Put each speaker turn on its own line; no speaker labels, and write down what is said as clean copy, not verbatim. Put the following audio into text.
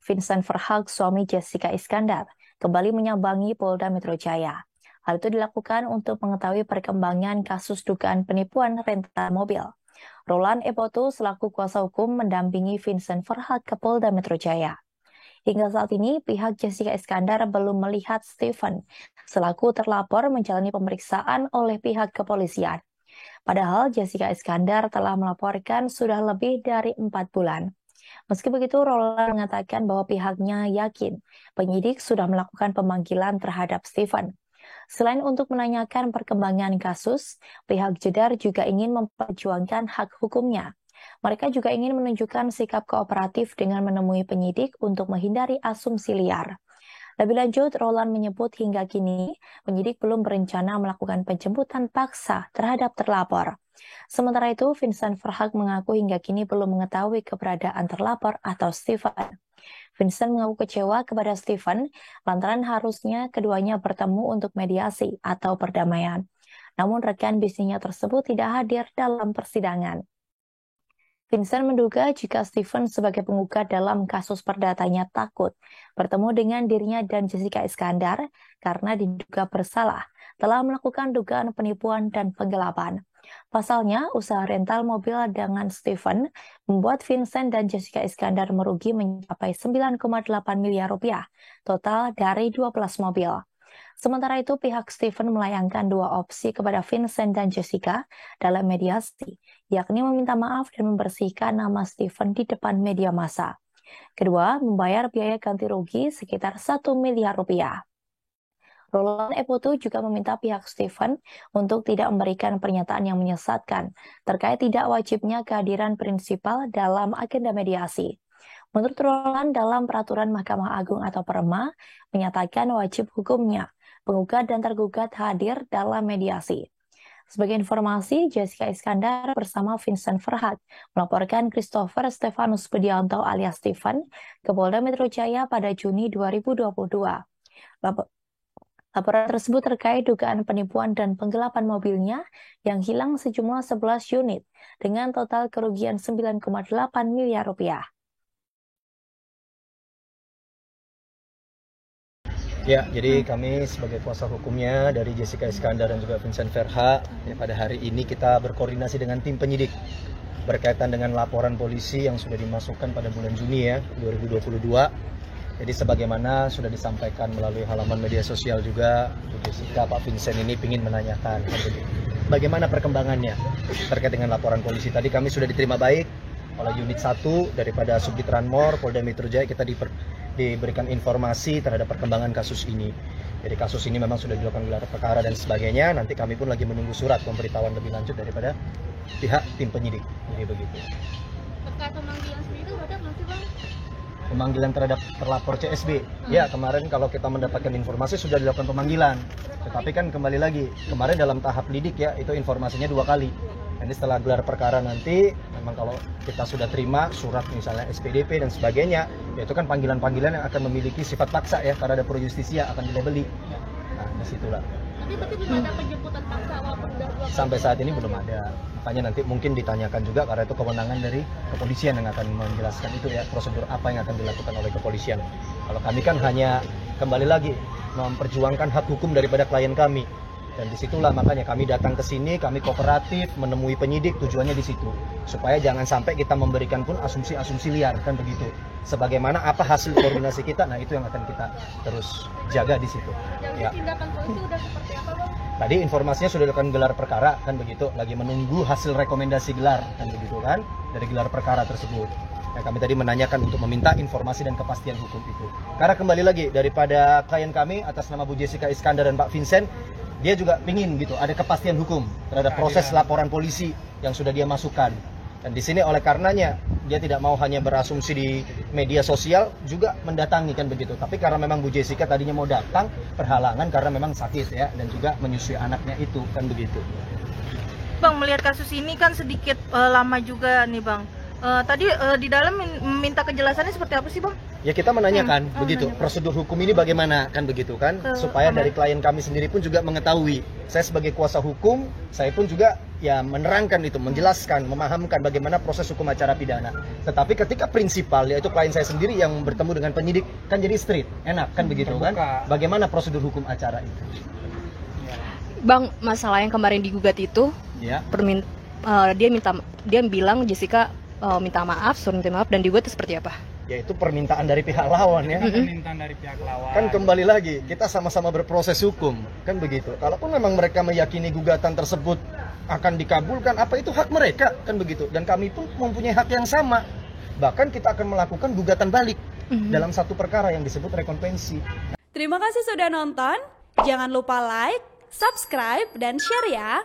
Vincent Verhaegh, suami Jessica Iskandar, kembali menyambangi Polda Metro Jaya. Hal itu dilakukan untuk mengetahui perkembangan kasus dugaan penipuan rental mobil. Roland Epoto selaku kuasa hukum mendampingi Vincent Verhaegh ke Polda Metro Jaya. Hingga saat ini, pihak Jessica Iskandar belum melihat Stephen selaku terlapor menjalani pemeriksaan oleh pihak kepolisian. Padahal Jessica Iskandar telah melaporkan sudah lebih dari 4 bulan. Meski begitu, Roland mengatakan bahwa pihaknya yakin penyidik sudah melakukan pemanggilan terhadap Stephen. Selain untuk menanyakan perkembangan kasus, pihak Jedar juga ingin memperjuangkan hak hukumnya. Mereka juga ingin menunjukkan sikap kooperatif dengan menemui penyidik untuk menghindari asumsi liar. Lebih lanjut, Roland menyebut hingga kini penyidik belum berencana melakukan penjemputan paksa terhadap terlapor. Sementara itu, Vincent Verhaegh mengaku hingga kini belum mengetahui keberadaan terlapor atau Stephen. Vincent mengaku kecewa kepada Stephen lantaran harusnya keduanya bertemu untuk mediasi atau perdamaian. Namun rekan bisnisnya tersebut tidak hadir dalam persidangan. Vincent menduga jika Stephen sebagai penggugat dalam kasus perdatanya takut bertemu dengan dirinya dan Jessica Iskandar karena diduga bersalah telah melakukan dugaan penipuan dan penggelapan. Pasalnya, usaha rental mobil dengan Stephen membuat Vincent dan Jessica Iskandar merugi mencapai 9,8 miliar rupiah total dari 12 mobil. Sementara itu, pihak Stephen melayangkan 2 opsi kepada Vincent dan Jessica dalam mediasi, yakni meminta maaf dan membersihkan nama Stephen di depan media massa. Kedua, membayar biaya ganti rugi sekitar 1 miliar rupiah. Roland Epoto juga meminta pihak Stephen untuk tidak memberikan pernyataan yang menyesatkan terkait tidak wajibnya kehadiran prinsipal dalam agenda mediasi. Menurut Roland, dalam peraturan Mahkamah Agung atau PERMA, menyatakan wajib hukumnya penggugat dan tergugat hadir dalam mediasi. Sebagai informasi, Jessica Iskandar bersama Vincent Verhaegh melaporkan Christopher Stefanus Budianto alias Stephen ke Polda Metro Jaya pada Juni 2022. Laporan tersebut terkait dugaan penipuan dan penggelapan mobilnya yang hilang sejumlah 11 unit dengan total kerugian 9,8 miliar rupiah.
Ya, jadi kami sebagai kuasa hukumnya dari Jessica Iskandar dan juga Vincent Verhaegh, ya, pada hari ini kita berkoordinasi dengan tim penyidik berkaitan dengan laporan polisi yang sudah dimasukkan pada bulan Juni 2022. Jadi sebagaimana sudah disampaikan melalui halaman media sosial juga, Jessica, Pak Vincent ini ingin menanyakan bagaimana perkembangannya terkait dengan laporan polisi. Tadi kami sudah diterima baik oleh unit 1 daripada Subdit Ranmor Polda Metro Jaya. Kita diberikan informasi terhadap perkembangan kasus ini. Jadi kasus ini memang sudah dilakukan gelar perkara dan sebagainya. Nanti kami pun lagi menunggu surat pemberitahuan lebih lanjut daripada pihak tim penyidik. Jadi begitu.
Terkait pemanggilan sendiri itu ada masih Bang?
Pemanggilan terhadap terlapor CSB. Ya, kemarin kalau kita mendapatkan informasi sudah dilakukan pemanggilan. Tetapi kan kembali lagi, kemarin dalam tahap lidik ya, itu informasinya 2 kali. Nanti setelah gelar perkara nanti, memang kalau kita sudah terima surat misalnya SPDP dan sebagainya, ya itu kan panggilan-panggilan yang akan memiliki sifat paksa ya, karena ada pro justisia akan dilabeli. Nah, disitulah.
Tapi berarti belum ada penjemputan paksa walaupun sudah 2 kali.
Sampai saat ini belum ada. Makanya nanti mungkin ditanyakan juga karena itu kewenangan dari kepolisian yang akan menjelaskan itu ya, prosedur apa yang akan dilakukan oleh kepolisian. Kalau kami kan hanya kembali lagi memperjuangkan hak hukum daripada klien kami. Dan disitulah makanya kami datang ke sini, kami kooperatif, menemui penyidik, tujuannya di situ. Supaya jangan sampai kita memberikan pun asumsi-asumsi liar, kan begitu. Sebagaimana apa hasil koordinasi kita, nah itu yang akan kita terus jaga di situ.
Yang tindakan polisi udah seperti apa Bang?
Tadi informasinya sudah dilakukan gelar perkara, kan begitu. Lagi menunggu hasil rekomendasi gelar, kan begitu kan, dari gelar perkara tersebut. Nah, kami tadi menanyakan untuk meminta informasi dan kepastian hukum itu. Karena kembali lagi, daripada klien kami atas nama Bu Jessica Iskandar dan Pak Vincent, dia juga pingin gitu ada kepastian hukum terhadap proses laporan polisi yang sudah dia masukkan. Dan di sini oleh karenanya dia tidak mau hanya berasumsi di media sosial, juga mendatangi kan begitu. Tapi karena memang Bu Jessica tadinya mau datang, perhalangan karena memang sakit ya, dan juga menyusui anaknya itu kan begitu.
Bang, melihat kasus ini kan sedikit lama juga nih Bang. Tadi di dalam meminta kejelasannya seperti apa sih Bang?
Ya kita menanyakan begitu, prosedur hukum ini bagaimana kan begitu kan, supaya dari klien kami sendiri pun juga mengetahui. Saya sebagai kuasa hukum, saya pun juga ya menerangkan itu, menjelaskan, memahamkan bagaimana proses hukum acara pidana. Tetapi ketika prinsipal, yaitu klien saya sendiri yang bertemu dengan penyidik, kan jadi street, enak kan begitu kan? Bagaimana prosedur hukum acara itu?
Bang, masalah yang kemarin digugat itu,
Ya.
dia bilang Jessica minta maaf, suruh minta maaf, dan digugat itu seperti apa?
Yaitu permintaan dari pihak lawan ya.
Permintaan dari pihak lawan.
Kan kembali lagi, kita sama-sama berproses hukum, kan begitu. Kalaupun memang mereka meyakini gugatan tersebut akan dikabulkan, apa itu hak mereka, kan begitu. Dan kami pun mempunyai hak yang sama. Bahkan kita akan melakukan gugatan balik dalam satu perkara yang disebut rekonvensi.
Terima kasih sudah nonton. Jangan lupa like, subscribe, dan share ya.